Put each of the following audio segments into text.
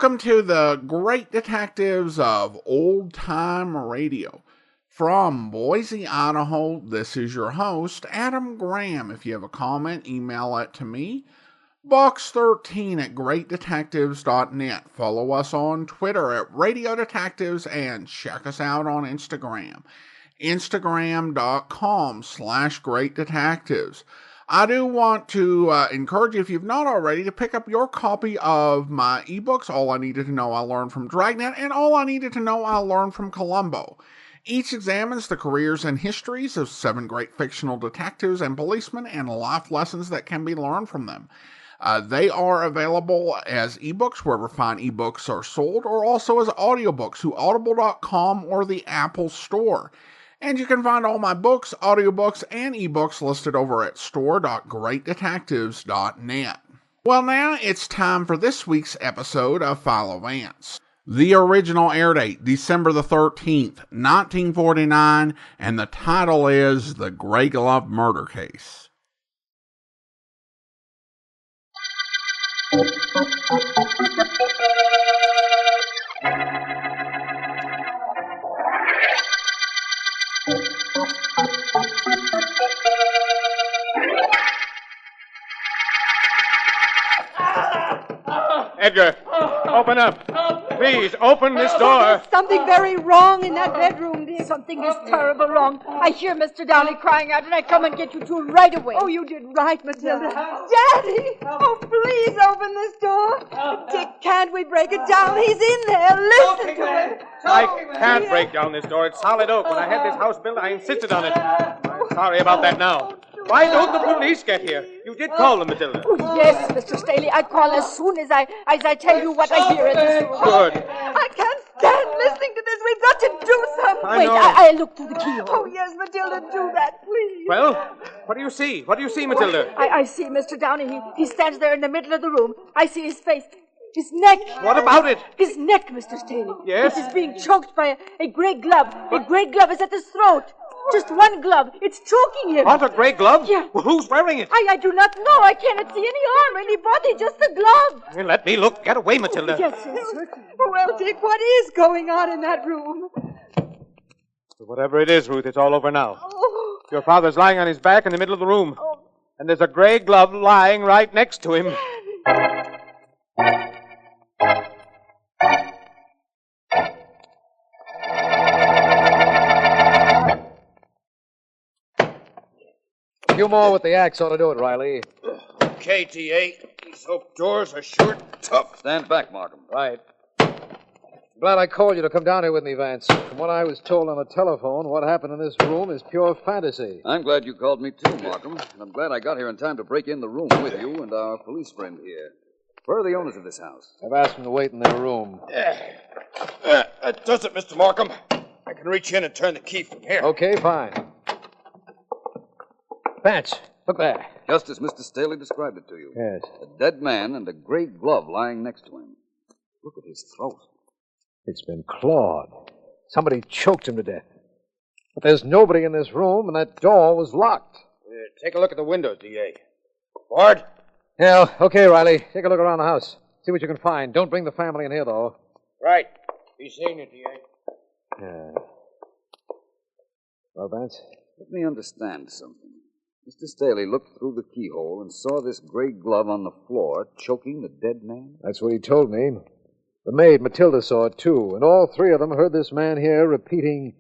Welcome to the Great Detectives of Old Time Radio. From Boise, Idaho, this is your host, Adam Graham. If you have a comment, email it to me, box13 at greatdetectives.net. Follow us on Twitter at Radio Detectives and check us out on Instagram, instagram.com/greatdetectives. I do want to encourage you, if you've not already, to pick up your copy of my ebooks, All I Needed to Know I Learned from Dragnet, and All I Needed to Know I Learned from Columbo. Each examines the careers and histories of 7 great fictional detectives and policemen and life lessons that can be learned from them. They are available as ebooks wherever fine ebooks are sold, or also as audiobooks through audible.com or the Apple Store. And you can find all my books, audiobooks, and ebooks listed over at store.greatdetectives.net. Well, now it's time for this week's episode of Philo Vance. The original air date, December the 13th, 1949, and the title is The Gray Glove Murder Case. Edgar, open up. Please, open this door. There's something very wrong in that bedroom, dear. Something is terrible wrong. I hear Mr. Downey crying out, and I come and get you two right away. Oh, you did right, Matilda. Daddy! Oh, please open this door. Dick, can't we break it down? He's in there. Listen to him. I can't break down this door. It's solid oak. When I had this house built, I insisted on it. I'm sorry about that now. Why don't the police get here? You did call them, Matilda. Oh, yes, Mr. Staley. I call as soon as I tell you what I hear in this room. Good. I can't stand listening to this. We've got to do something. I Wait, know. I look through the keyhole. Oh, yes, Matilda, do that, please. Well, what do you see? What do you see, Matilda? I see Mr. Downey. He stands there in the middle of the room. I see his face. His neck. What about it? His neck, Mr. Staley. Yes? It is being choked by a gray glove. A gray glove is at his throat. Just one glove. It's choking him. What, a gray glove? Yeah. Well, who's wearing it? I do not know. I cannot see any arm, any body, just the glove. Well, let me look. Get away, Matilda. Yes, certainly. Well, Dick, what is going on in that room? Whatever it is, Ruth, it's all over now. Oh. Your father's lying on his back in the middle of the room. And there's a gray glove lying right next to him. A few more with the axe ought to do it, Riley. Okay, T.A. These oak doors are sure tough. Stand back, Markham. Right. Glad I called you to come down here with me, Vance. From what I was told on the telephone, what happened in this room is pure fantasy. I'm glad you called me too, Markham. And I'm glad I got here in time to break in the room with you and our police friend here. Where are the owners of this house? I've asked them to wait in their room. That does it, Mr. Markham. I can reach in and turn the key from here. Okay, fine. Vance, look there. Just as Mr. Staley described it to you. Yes. A dead man and a gray glove lying next to him. Look at his throat. It's been clawed. Somebody choked him to death. But there's nobody in this room, and that door was locked. Take a look at the windows, D.A. Bard? Yeah, okay, Riley. Take a look around the house. See what you can find. Don't bring the family in here, though. Right. Be seeing you, D.A. Yeah. Well, Vance? Let me understand something. Mr. Staley looked through the keyhole and saw this gray glove on the floor choking the dead man? That's what he told me. The maid, Matilda, saw it, too. And all three of them heard this man here repeating,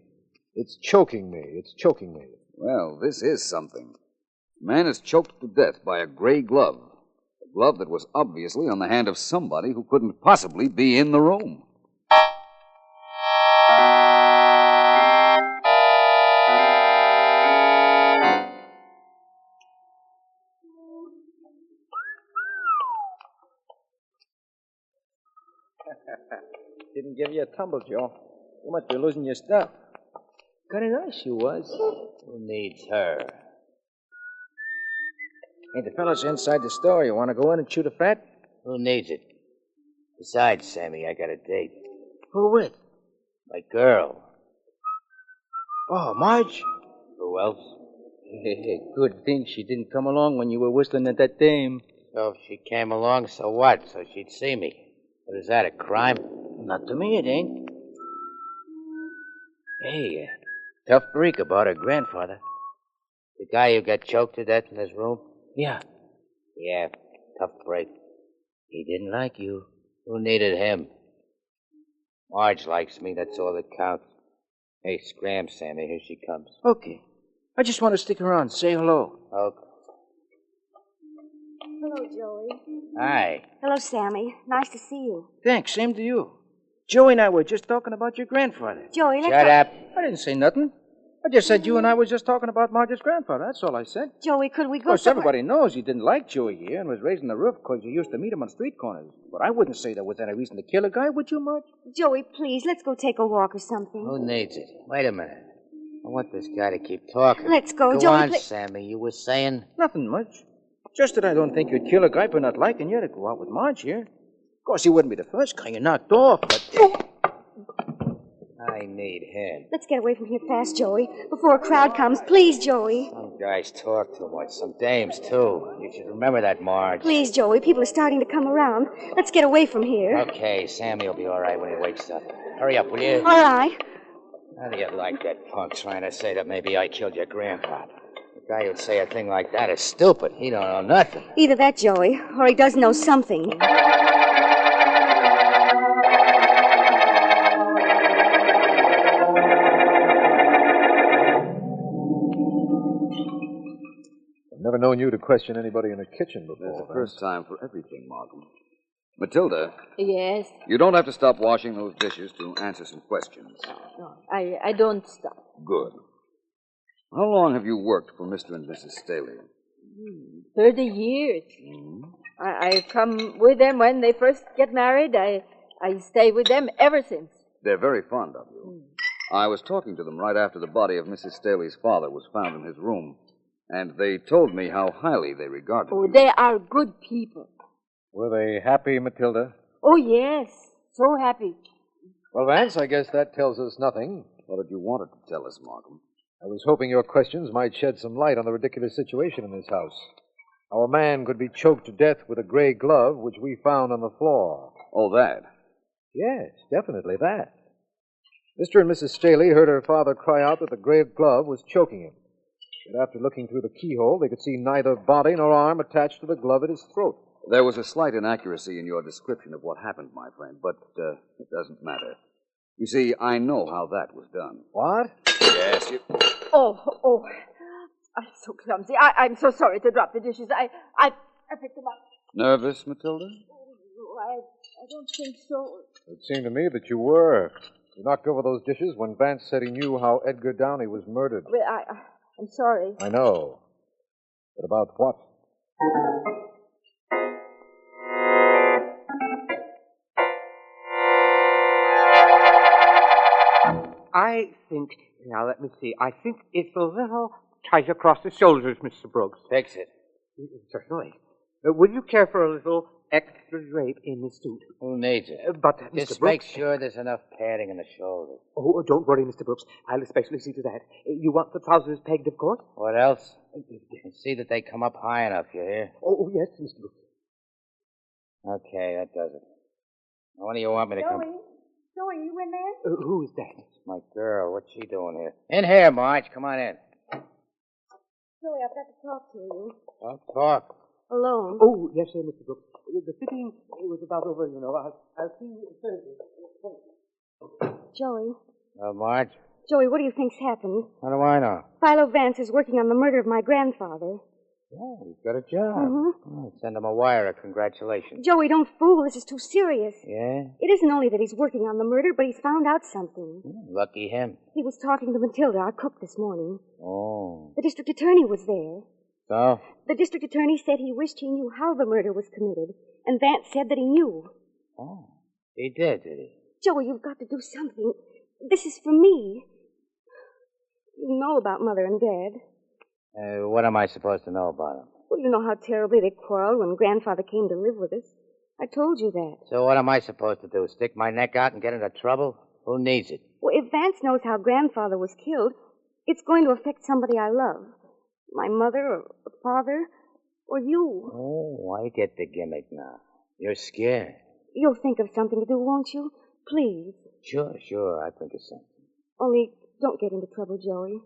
"It's choking me, it's choking me." Well, this is something. The man is choked to death by a gray glove. A glove that was obviously on the hand of somebody who couldn't possibly be in the room. Didn't give you a tumble, Joe. You must be losing your stuff. Kind of nice you was. Who needs her? Hey, the fellow's inside the store. You want to go in and chew the fat? Who needs it? Besides, Sammy, I got a date. Who with? My girl. Oh, Marge? Who else? Good thing she didn't come along when you were whistling at that dame. So if she came along, so what? So she'd see me. What is that, a crime? Not to me, it ain't. Hey, tough break about her grandfather. The guy who got choked to death in his room? Yeah. Yeah, tough break. He didn't like you. Who needed him? Marge likes me, that's all that counts. Hey, scram, Sammy, here she comes. Okay. I just want to stick around, say hello. Okay. Hello, Joey. Hi. Hello, Sammy. Nice to see you. Thanks, same to you. Joey and I were just talking about your grandfather. Joey, Shut up. I didn't say nothing. I just said you and I were just talking about Marge's grandfather. That's all I said. Joey, could we Of go course, somewhere? everybody knows you didn't like Joey here and was raising the roof because you used to meet him on street corners. But I wouldn't say there was any reason to kill a guy, would you, Marge? Joey, please, let's go take a walk or something. Who needs it? Wait a minute. I want this guy to keep talking. Let's go, Go Joey. on, Sammy. You were saying? Nothing much. Just that I don't think you'd kill a guy for not liking you to go out with Marge here. Of course, he wouldn't be the first guy you knocked off, but... I need him. Let's get away from here fast, Joey, before a crowd comes. Please, Joey. Some guys talk too much. Some dames, too. You should remember that, Marge. Please, Joey. People are starting to come around. Let's get away from here. Okay, Sammy will be all right when he wakes up. Hurry up, will you? All right. How do you like that punk trying to say that maybe I killed your grandfather? The guy who'd say a thing like that is stupid. He don't know nothing. Either that, Joey, or he does know something. I've never known you to question anybody in a kitchen before. There's a first time for everything, Markham. Matilda, Yes. you don't have to stop washing those dishes to answer some questions. No, I don't stop. Good. How long have you worked for Mr. and Mrs. Staley? 30 years. I come with them when they first get married. I stay with them ever since. They're very fond of you. I was talking to them right after the body of Mrs. Staley's father was found in his room, and they told me how highly they regarded Oh, you. they are good people. Were they happy, Matilda? Oh, yes. So happy. Well, Vance, I guess that tells us nothing. What did you want it to tell us, Markham? I was hoping your questions might shed some light on the ridiculous situation in this house. Our man could be choked to death with a gray glove, which we found on the floor. Oh, that. Yes, definitely that. Mr. and Mrs. Staley heard her father cry out that the gray glove was choking him. But after looking through the keyhole, they could see neither body nor arm attached to the glove at his throat. There was a slight inaccuracy in your description of what happened, my friend, but it doesn't matter. You see, I know how that was done. What? Yes, you... Oh. I'm so clumsy. I'm so sorry to drop the dishes. I picked them up. Nervous, Matilda? I don't think so. It seemed to me that you were. You knocked over those dishes when Vance said he knew how Edgar Downey was murdered. Well, I'm sorry. I know. But about what? I think, now let me see, I think it's a little tight across the shoulders, Mr. Brooks. Fix it. Certainly. Would you care for a little extra drape in the suit? Who needs it? But, Just Mr. make Brooks... sure there's enough padding in the shoulders. Oh, don't worry, Mr. Brooks. I'll especially see to that. You want the trousers pegged, of course? What else? And see that they come up high enough, you hear? Oh, yes, Mr. Brooks. Okay, that does it. Now, when do you want me to come? Joey, you in there? Who is that? My girl, what's she doing here? In here, Marge. Come on in. Joey, I've got to talk to you. Don't talk. Alone. Oh, yes, sir, Mr. Brooks. The fitting was about over, you know. I'll see you Thursday. Joey. Marge, Joey, what do you think's happened? how do I know? Philo Vance is working on the murder of my grandfather. Yeah, he's got a job. Mm-hmm. Send him a wire of congratulations. Joey, don't fool. This is too serious. Yeah? It isn't only that he's working on the murder, but he's found out something. Lucky him. He was talking to Matilda, our cook, this morning. Oh. The district attorney was there. So? The district attorney said he wished he knew how the murder was committed, and Vance said that he knew. Oh. He did he? Joey, you've got to do something. This is for me. You know about Mother and Dad. What am I supposed to know about him? Well, you know how terribly they quarreled when Grandfather came to live with us. I told you that. So what am I supposed to do? Stick my neck out and get into trouble? Who needs it? Well, if Vance knows how Grandfather was killed, it's going to affect somebody I love. My mother or father or you. Oh, I get the gimmick now. You're scared. You'll think of something to do, won't you? Please. Sure, I'll think of something. Only don't get into trouble, Joey.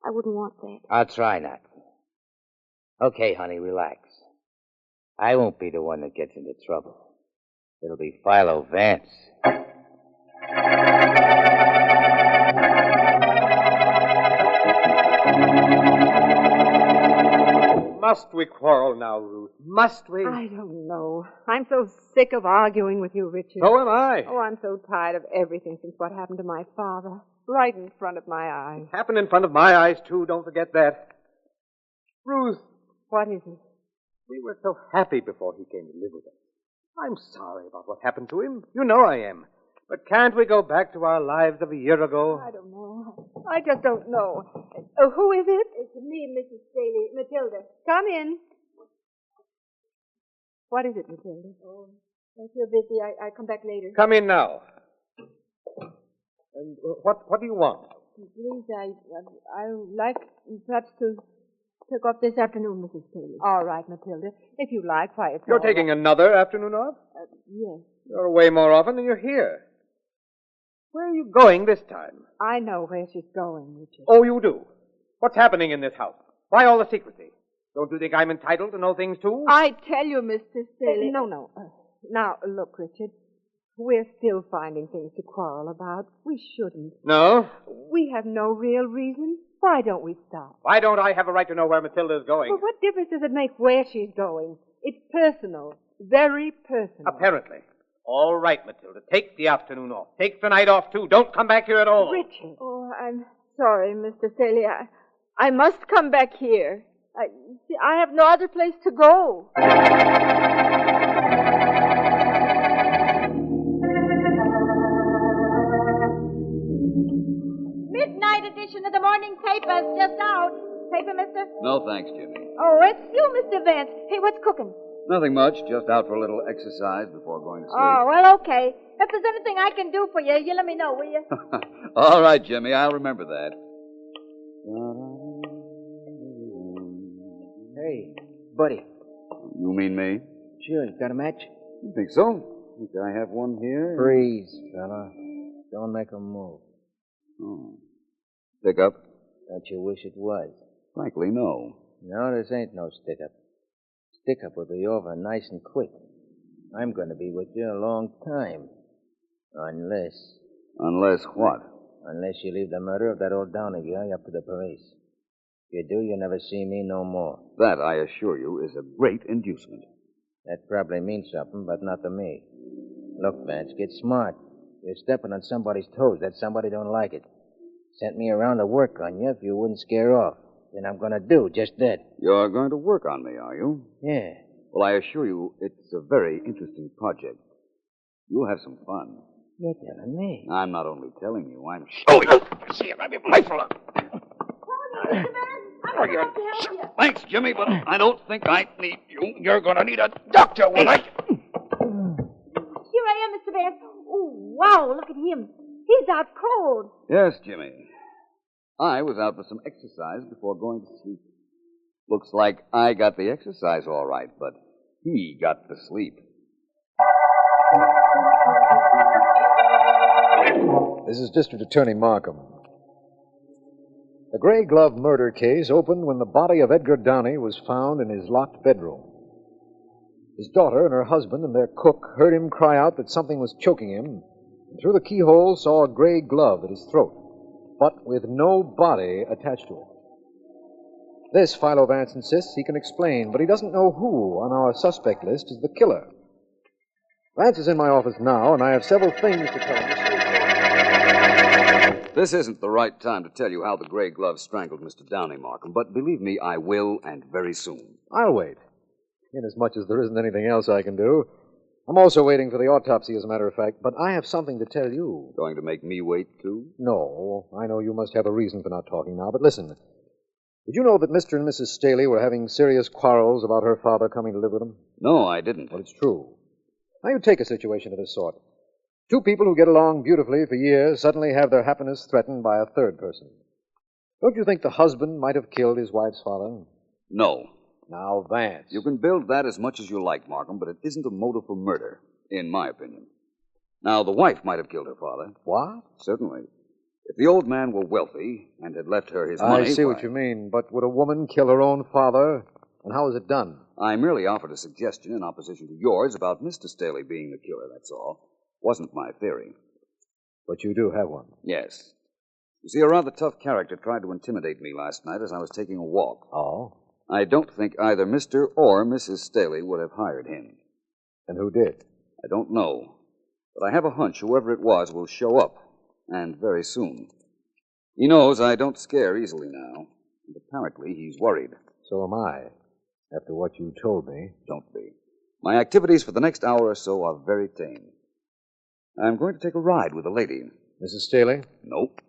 I wouldn't want that. I'll try not to. Okay, honey, relax. I won't be the one that gets into trouble. It'll be Philo Vance. Must we quarrel now, Ruth? Must we? I don't know. I'm so sick of arguing with you, Richard. So am I. Oh, I'm so tired of everything since what happened to my father. Right in front of my eyes. Happened in front of my eyes, too. Don't forget that. Ruth. What is it? We were so happy before he came to live with us. I'm sorry about what happened to him. You know I am. But can't we go back to our lives of a year ago? I don't know. I just don't know. Who is it? It's me, Mrs. Staley. Matilda. Come in. What is it, Matilda? Oh, if you're busy, I come back later. Come in now. And what do you want? Please, I would like perhaps to take off this afternoon, Mrs. Staley. All right, Matilda. If you like, why, it's You're taking another afternoon off? Yes. You're away more often than you're here. Where are you going this time? I know where she's going, Richard. Oh, you do? What's happening in this house? Why all the secrecy? Don't you think I'm entitled to know things, too? I tell you, Mr. Staley. No. Now, look, Richard. We're still finding things to quarrel about. We shouldn't. No? We have no real reason. Why don't we stop? Why don't I have a right to know where Matilda is going? Well, what difference does it make where she's going? It's personal. Very personal. Apparently. All right, Matilda. Take the afternoon off. Take the night off, too. Don't come back here at all. Richard. Oh, I'm sorry, Mr. Staley. I must come back here. See, I have no other place to go. Midnight edition of the morning paper's just out. Paper, mister? No, thanks, Jimmy. Oh, it's you, Mr. Vance. Hey, what's cooking? Nothing much. Just out for a little exercise before going to sleep. Oh, well, okay. If there's anything I can do for you, you let me know, will you? All right, Jimmy. I'll remember that. Hey, buddy. You mean me? Sure, you got a match? You think so? Think I have one here? Freeze, fella. Don't make a move. Oh. Stick up? Don't you wish it was? Frankly, no. No, this ain't no stick-up. Stick-up will be over nice and quick. I'm going to be with you a long time. Unless... Unless what? Unless you leave the murder of that old Downey guy up to the police. If you do, you'll never see me no more. That, I assure you, is a great inducement. That probably means something, but not to me. Look, Vance, get smart. You're stepping on somebody's toes. That somebody don't like it. Sent me around to work on you if you wouldn't scare off. Then I'm going to do just that. You're going to work on me, are you? Yeah. Well, I assure you, it's a very interesting project. You'll have some fun. You're telling me. I'm not only telling you, I'm showing you. See, I'll be playful. Thanks, Jimmy, but I don't think I need you. You're going to need a doctor when I... Here I am, Mr. Vance. Oh, wow, look at him. He's out cold. Yes, Jimmy. I was out for some exercise before going to sleep. Looks like I got the exercise all right, but he got the sleep. This is District Attorney Markham. The Gray Glove murder case opened when the body of Edgar Downey was found in his locked bedroom. His daughter and her husband and their cook heard him cry out that something was choking him, and through the keyhole saw a gray glove at his throat, but with no body attached to it. This, Philo Vance insists, he can explain, but he doesn't know who on our suspect list is the killer. Vance is in my office now, and I have several things to tell him. This isn't the right time to tell you how the gray glove strangled Mr. Downey, Markham, but believe me, I will, and very soon. I'll wait, inasmuch as there isn't anything else I can do. I'm also waiting for the autopsy, as a matter of fact, but I have something to tell you. Going to make me wait, too? No, I know you must have a reason for not talking now, but listen. Did you know that Mr. and Mrs. Staley were having serious quarrels about her father coming to live with them? No, I didn't. Well, it's true. Now, you take a situation of this sort. Two people who get along beautifully for years suddenly have their happiness threatened by a third person. Don't you think the husband might have killed his wife's father? No. Now, Vance. You can build that as much as you like, Markham, but it isn't a motive for murder. in my opinion. Now, the wife might have killed her father. What? Certainly. If the old man were wealthy and had left her his money... I see what you mean, but would a woman kill her own father? And how was it done? I merely offered a suggestion in opposition to yours about Mr. Staley being the killer, that's all. Wasn't my theory. But you do have one. Yes. You see, a rather tough character tried to intimidate me last night as I was taking a walk. Oh? I don't think either Mr. or Mrs. Staley would have hired him. And who did? I don't know. But I have a hunch whoever it was will show up, and very soon. He knows I don't scare easily now, and apparently he's worried. So am I, after what you told me. Don't be. My activities for the next hour or so are very tame. I'm going to take a ride with a lady. Mrs. Staley? Nope.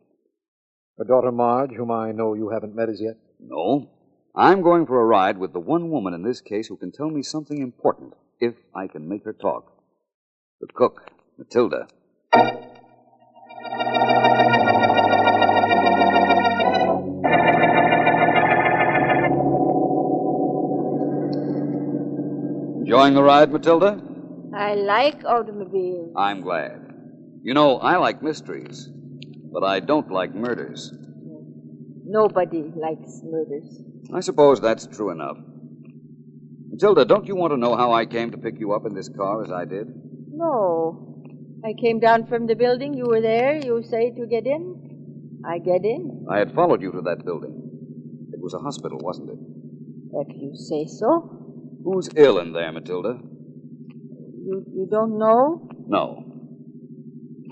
Her daughter Marge, whom I know you haven't met as yet? No. I'm going for a ride with the one woman in this case who can tell me something important, if I can make her talk. The cook, Matilda. Enjoying the ride, Matilda? I like automobiles. I'm glad. You know, I like mysteries, but I don't like murders. Nobody likes murders. I suppose that's true enough. Matilda, don't you want to know how I came to pick you up in this car as I did? No. I came down from the building. You were there. You say to get in. I get in. I had followed you to that building. It was a hospital, wasn't it? If you say so. Who's ill in there, Matilda? You don't know? No.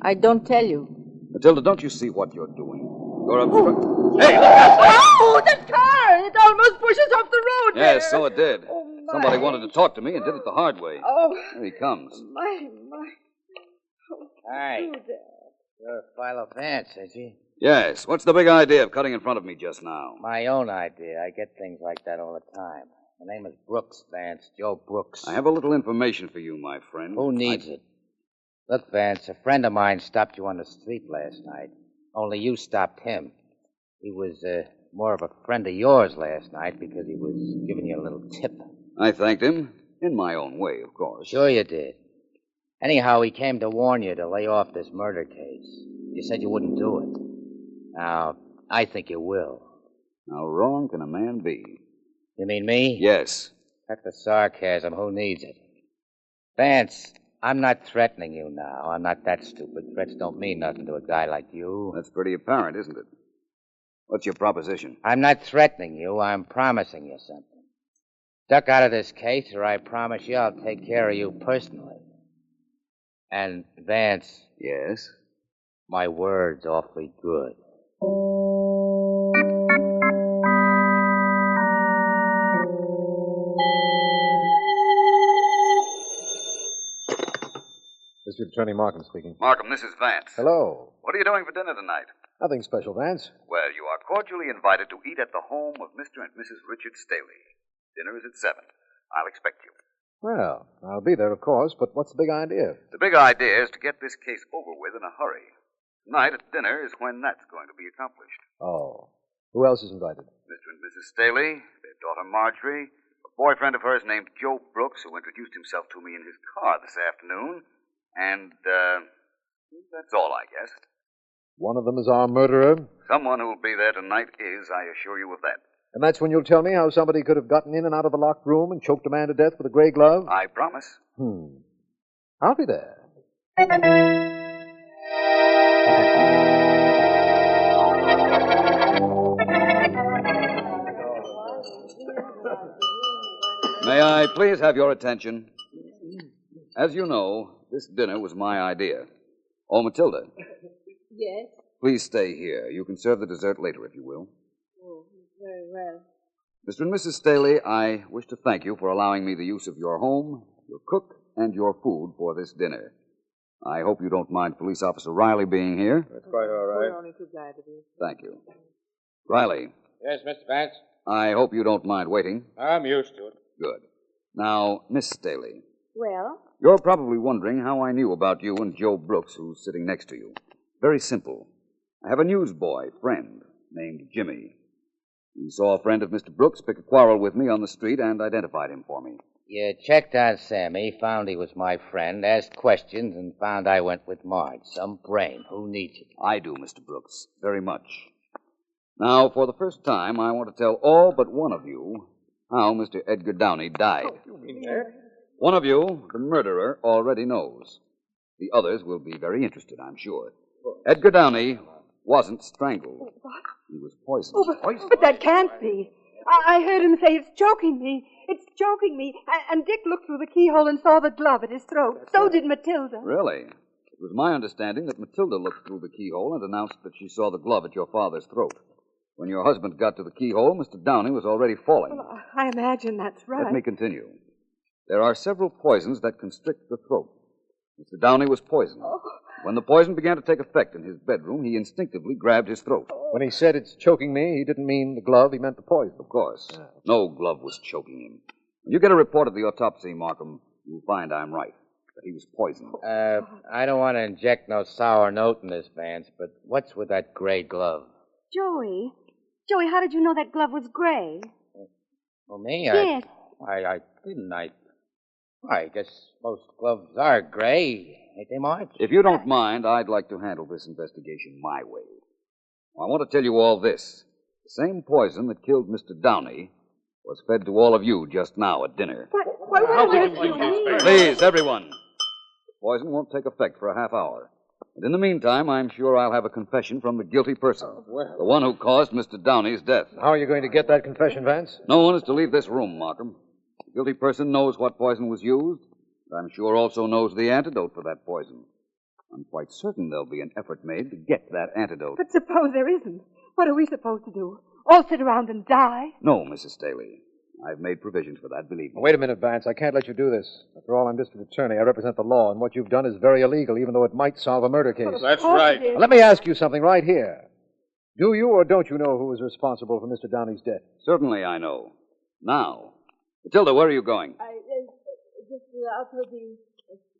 I don't tell you. Matilda, don't you see what you're doing? You're obstructing... Hey, look out! Oh, the car! It almost pushes off the road there. Yes, so it did. Oh, my. Somebody wanted to talk to me and did it the hard way. Oh. Here he comes. My. Hi. You're Philo Vance, is he? Yes. What's the big idea of cutting in front of me just now? My own idea. I get things like that all the time. My name is Brooks, Vance. Joe Brooks. I have a little information for you, my friend. Who needs it? Look, Vance, a friend of mine stopped you on the street last night. Only you stopped him. He was more of a friend of yours last night because he was giving you a little tip. I thanked him, in my own way, of course. Sure you did. Anyhow, he came to warn you to lay off this murder case. You said you wouldn't do it. Now, I think you will. How wrong can a man be? You mean me? Yes. Cut the sarcasm. Who needs it? Vance, I'm not threatening you now. I'm not that stupid. Threats don't mean nothing to a guy like you. That's pretty apparent, isn't it? What's your proposition? I'm not threatening you. I'm promising you something. Duck out of this case, or I promise you I'll take care of you personally. And, Vance. Yes? My word's awfully good. District Attorney Markham speaking. Markham, this is Vance. Hello. What are you doing for dinner tonight? Nothing special, Vance. Well, you are cordially invited to eat at the home of Mr. and Mrs. Richard Staley. Dinner is at 7. I'll expect you. Well, I'll be there, of course, but what's the big idea? The big idea is to get this case over with in a hurry. Tonight at dinner is when that's going to be accomplished. Oh. Who else is invited? Mr. and Mrs. Staley, their daughter Marjorie, a boyfriend of hers named Joe Brooks, who introduced himself to me in his car this afternoon, and, that's all, I guess. One of them is our murderer? Someone who'll be there tonight is, I assure you of that. And that's when you'll tell me how somebody could have gotten in and out of the locked room and choked a man to death with a gray glove? I promise. I'll be there. May I please have your attention? As you know, this dinner was my idea. Oh, Matilda. Yes? Please stay here. You can serve the dessert later, if you will. Oh, very well. Mr. and Mrs. Staley, I wish to thank you for allowing me the use of your home, your cook, and your food for this dinner. I hope you don't mind Police Officer Riley being here. That's quite all right. We're only too glad to be. Thank you. Riley, Yes, Mr. Vance? I hope you don't mind waiting. I'm used to it. Good. Now, Miss Staley, Well? you're probably wondering how I knew about you and Joe Brooks, who's sitting next to you. Very simple. I have a newsboy friend named Jimmy. He saw a friend of Mr. Brooks pick a quarrel with me on the street and identified him for me. You checked on Sammy, found he was my friend, asked questions, and found I went with Marge. Some brain. Who needs it? I do, Mr. Brooks, very much. Now, for the first time, I want to tell all but one of you how Mr. Edgar Downey died. Oh, you mean that? One of you, the murderer, already knows. The others will be very interested, I'm sure. Edgar Downey wasn't strangled. What? He was poisoned. Oh, but that can't be. I heard him say it's choking me. It's choking me. And Dick looked through the keyhole and saw the glove at his throat. So did Matilda. Really? It was my understanding that Matilda looked through the keyhole and announced that she saw the glove at your father's throat. When your husband got to the keyhole, Mr. Downey was already falling. Well, I imagine that's right. Let me continue. There are several poisons that constrict the throat. Mr. Downey was poisoned. Oh. When the poison began to take effect in his bedroom, he instinctively grabbed his throat. When he said it's choking me, he didn't mean the glove, he meant the poison. Of course. No glove was choking him. When you get a report of the autopsy, Markham, you'll find I'm right, that he was poisoned. I don't want to inject no sour note in this, Vance, but what's with that gray glove? Joey, how did you know that glove was gray? Well, me? Yes. I didn't. I guess most gloves are gray, ain't they, Marge? If you don't mind, I'd like to handle this investigation my way. I want to tell you all this. The same poison that killed Mr. Downey was fed to all of you just now at dinner. What on earth do you mean? Please, everyone. The poison won't take effect for a half hour. And in the meantime, I'm sure I'll have a confession from the guilty person. The one who caused Mr. Downey's death. How are you going to get that confession, Vance? No one is to leave this room, Markham. The guilty person knows what poison was used, and I'm sure also knows the antidote for that poison. I'm quite certain there'll be an effort made to get that antidote. But suppose there isn't. What are we supposed to do? All sit around and die? No, Mrs. Staley. I've made provisions for that, believe me. Wait a minute, Vance. I can't let you do this. After all, I'm district attorney. I represent the law, and what you've done is very illegal, even though it might solve a murder case. That's right. Now, let me ask you something right here. Do you or don't you know who was responsible for Mr. Downey's death? Certainly I know. Now. Matilda, where are you going? Just out of the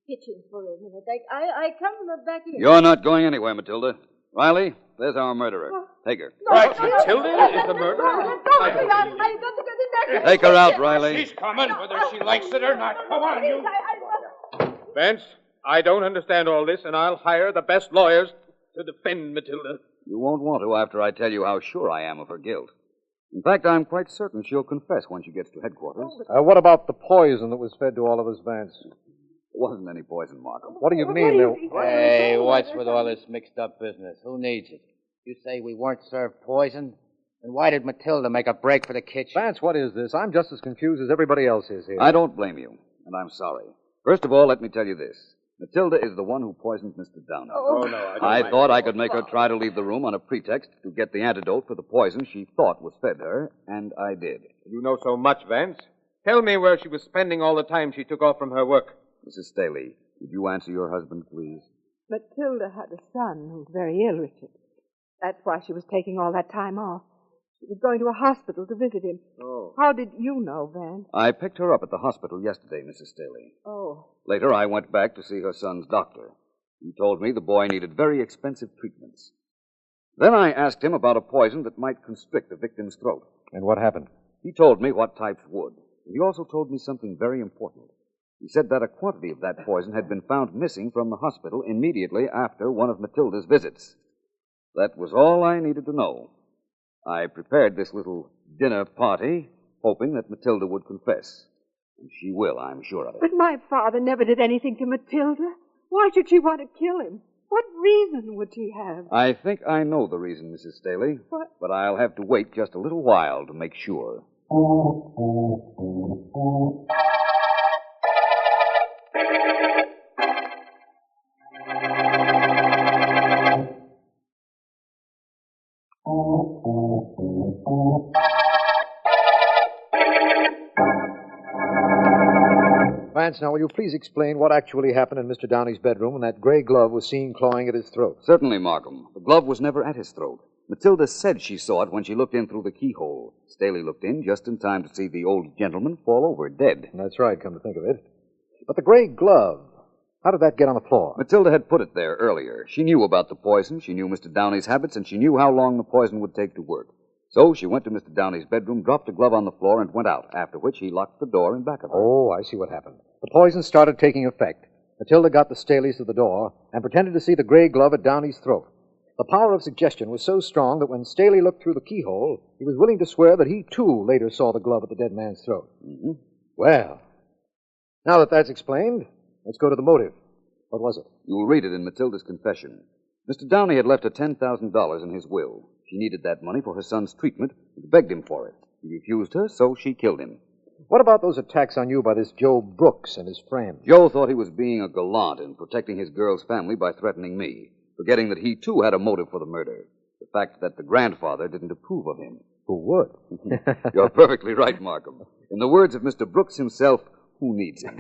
kitchen for a minute. I come from the back here. You're not going anywhere, Matilda. Riley, there's our murderer. Take her. Right, Matilda is the murderer? I've got to get in there. Take her out, Riley. She's coming, whether she likes it or not. Come on, you. Vance, I don't understand all this, and I'll hire the best lawyers to defend Matilda. You won't want to after I tell you how sure I am of her guilt. In fact, I'm quite certain she'll confess when she gets to headquarters. What about the poison that was fed to all of us, Vance? There wasn't any poison, Markham. What do you mean? Hey, what's with all this mixed-up business? Who needs it? You say we weren't served poison? Then why did Matilda make a break for the kitchen? Vance, what is this? I'm just as confused as everybody else is here. I don't blame you, and I'm sorry. First of all, let me tell you this. Matilda is the one who poisoned Mr. Downey. Oh, no, I thought I could make her try to leave the room on a pretext to get the antidote for the poison she thought was fed her, and I did. You know so much, Vance. Tell me where she was spending all the time she took off from her work. Mrs. Staley, would you answer your husband, please? Matilda had a son who was very ill, Richard. That's why she was taking all that time off. She was going to a hospital to visit him. Oh. How did you know, Vance? I picked her up at the hospital yesterday, Mrs. Staley. Oh. Later, I went back to see her son's doctor. He told me the boy needed very expensive treatments. Then I asked him about a poison that might constrict the victim's throat. And what happened? He told me what types would. He also told me something very important. He said that a quantity of that poison had been found missing from the hospital immediately after one of Matilda's visits. That was all I needed to know. I prepared this little dinner party, hoping that Matilda would confess. And she will, I'm sure of it. But my father never did anything to Matilda. Why should she want to kill him? What reason would she have? I think I know the reason, Mrs. Staley. What? But I'll have to wait just a little while to make sure. Vance, now will you please explain what actually happened in Mr. Downey's bedroom when that gray glove was seen clawing at his throat? Certainly, Markham. The glove was never at his throat. Matilda said she saw it when she looked in through the keyhole. Staley looked in just in time to see the old gentleman fall over dead. That's right, come to think of it. But the gray glove, how did that get on the floor? Matilda had put it there earlier. She knew about the poison, she knew Mr. Downey's habits, and she knew how long the poison would take to work. So she went to Mr. Downey's bedroom, dropped a glove on the floor, and went out, after which he locked the door in back of her. Oh, I see what happened. The poison started taking effect. Matilda got the Staleys to the door and pretended to see the gray glove at Downey's throat. The power of suggestion was so strong that when Staley looked through the keyhole, he was willing to swear that he, too, later saw the glove at the dead man's throat. Mm-hmm. Well, now that that's explained, let's go to the motive. What was it? You'll read it in Matilda's confession. Mr. Downey had left her $10,000 in his will. She needed that money for her son's treatment and begged him for it. He refused her, so she killed him. What about those attacks on you by this Joe Brooks and his friend? Joe thought he was being a gallant in protecting his girl's family by threatening me, forgetting that he, too, had a motive for the murder. The fact that the grandfather didn't approve of him. Who would? You're perfectly right, Markham. In the words of Mr. Brooks himself, who needs him?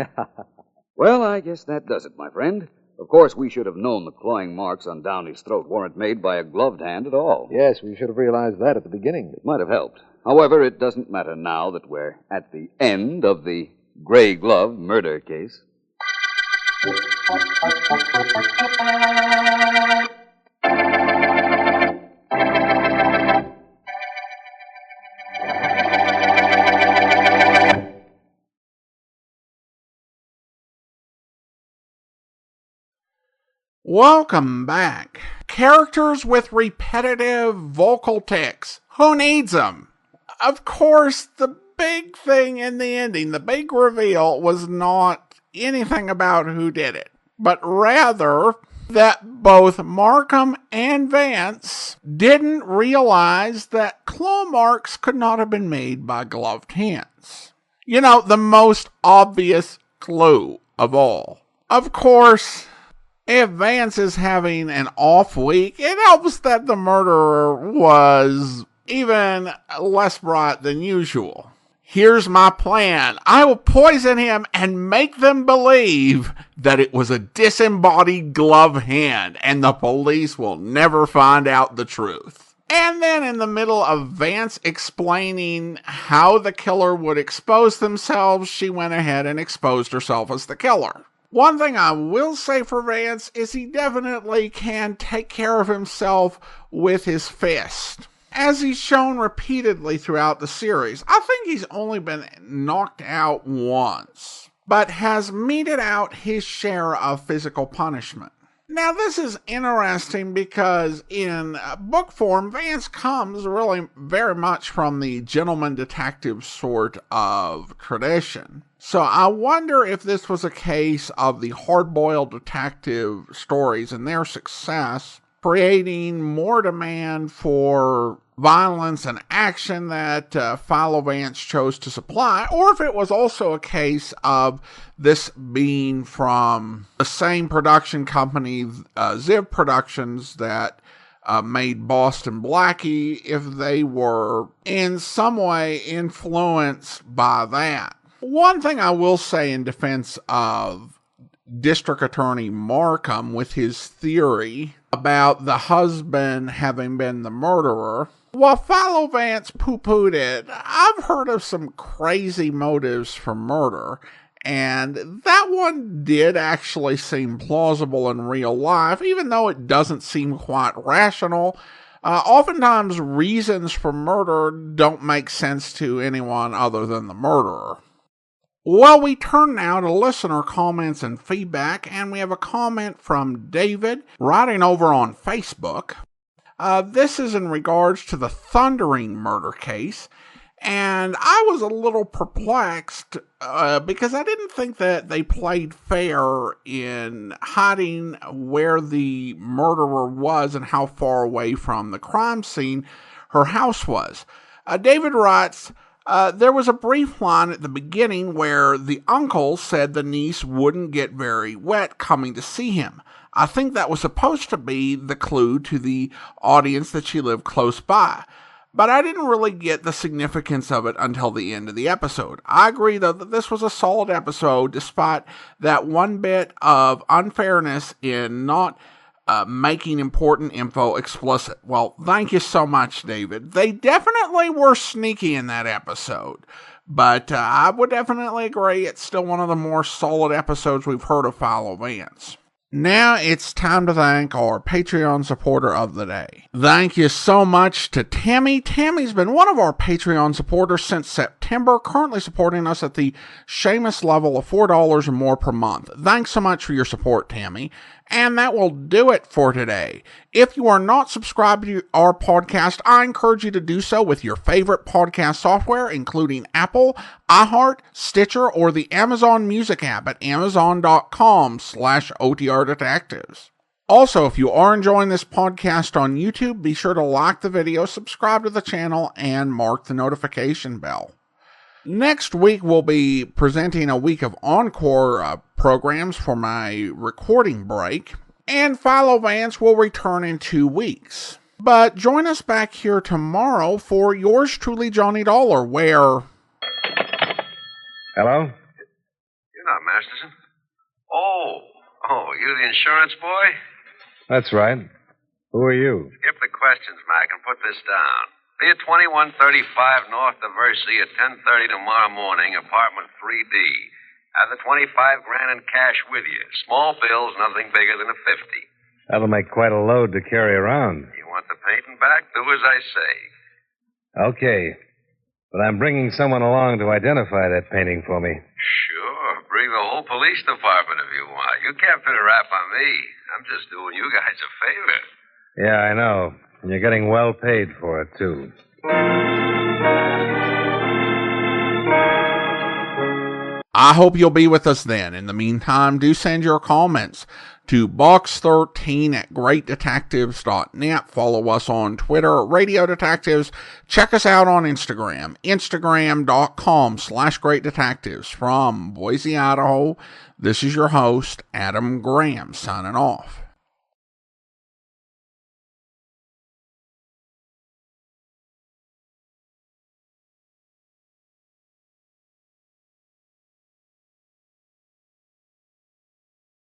Well, I guess that does it, my friend. Of course, we should have known the clawing marks on Downey's throat weren't made by a gloved hand at all. Yes, we should have realized that at the beginning. It might have helped. However, it doesn't matter now that we're at the end of the gray glove murder case. Welcome back. Characters with repetitive vocal tics. Who needs them? Of course, the big thing in the ending, the big reveal, was not anything about who did it, but rather that both Markham and Vance didn't realize that claw marks could not have been made by gloved hands. You know, the most obvious clue of all. Of course, if Vance is having an off week, it helps that the murderer was even less bright than usual. Here's my plan. I will poison him and make them believe that it was a disembodied glove hand, and the police will never find out the truth. And then in the middle of Vance explaining how the killer would expose themselves, she went ahead and exposed herself as the killer. One thing I will say for Vance is he definitely can take care of himself with his fist. As he's shown repeatedly throughout the series, I think he's only been knocked out once, but has meted out his share of physical punishment. Now, this is interesting because in book form, Vance comes really very much from the gentleman detective sort of tradition. So I wonder if this was a case of the hard-boiled detective stories and their success creating more demand for violence and action that Philo Vance chose to supply, or if it was also a case of this being from the same production company, Ziv Productions, that made Boston Blackie, if they were in some way influenced by that. One thing I will say in defense of District Attorney Markham with his theory about the husband having been the murderer, while Philo Vance poo-pooed it, I've heard of some crazy motives for murder, and that one did actually seem plausible in real life, even though it doesn't seem quite rational. Oftentimes, reasons for murder don't make sense to anyone other than the murderer. Well, we turn now to listener comments and feedback, and we have a comment from David writing over on Facebook. This is in regards to the Thundering murder case, and I was a little perplexed because I didn't think that they played fair in hiding where the murderer was and how far away from the crime scene her house was. David writes, there was a brief line at the beginning where the uncle said the niece wouldn't get very wet coming to see him. I think that was supposed to be the clue to the audience that she lived close by, but I didn't really get the significance of it until the end of the episode. I agree, though, that this was a solid episode, despite that one bit of unfairness in not making important info explicit. Well, thank you so much, David. They definitely were sneaky in that episode, but I would definitely agree it's still one of the more solid episodes we've heard of Philo Vance. Now it's time to thank our Patreon supporter of the day. Thank you so much to Tammy. Tammy's been one of our Patreon supporters since September, currently supporting us at the Seamus level of $4 or more per month. Thanks so much for your support, Tammy. And that will do it for today. If you are not subscribed to our podcast, I encourage you to do so with your favorite podcast software, including Apple, iHeart, Stitcher, or the Amazon Music app at amazon.com/OTR Detectives. Also, if you are enjoying this podcast on YouTube, be sure to like the video, subscribe to the channel, and mark the notification bell. Next week, we'll be presenting a week of encore programs for my recording break, and Philo Vance will return in 2 weeks. But join us back here tomorrow for yours truly, Johnny Dollar, where... Hello? You're not Masterson. Oh, you the insurance boy? That's right. Who are you? Skip the questions, Mac, and put this down. Be at 2135 North Diversey at 10:30 tomorrow morning, apartment 3D. Have the $25 grand in cash with you. Small bills, nothing bigger than a 50. That'll make quite a load to carry around. You want the painting back? Do as I say. Okay. But I'm bringing someone along to identify that painting for me. Sure. Bring the whole police department if you want. You can't put a rap on me. I'm just doing you guys a favor. Yeah, I know. And you're getting well paid for it, too. I hope you'll be with us then. In the meantime, do send your comments to box13@greatdetectives.net. Follow us on Twitter, Radio Detectives. Check us out on Instagram, instagram.com/greatdetectives. From Boise, Idaho, this is your host, Adam Graham, signing off.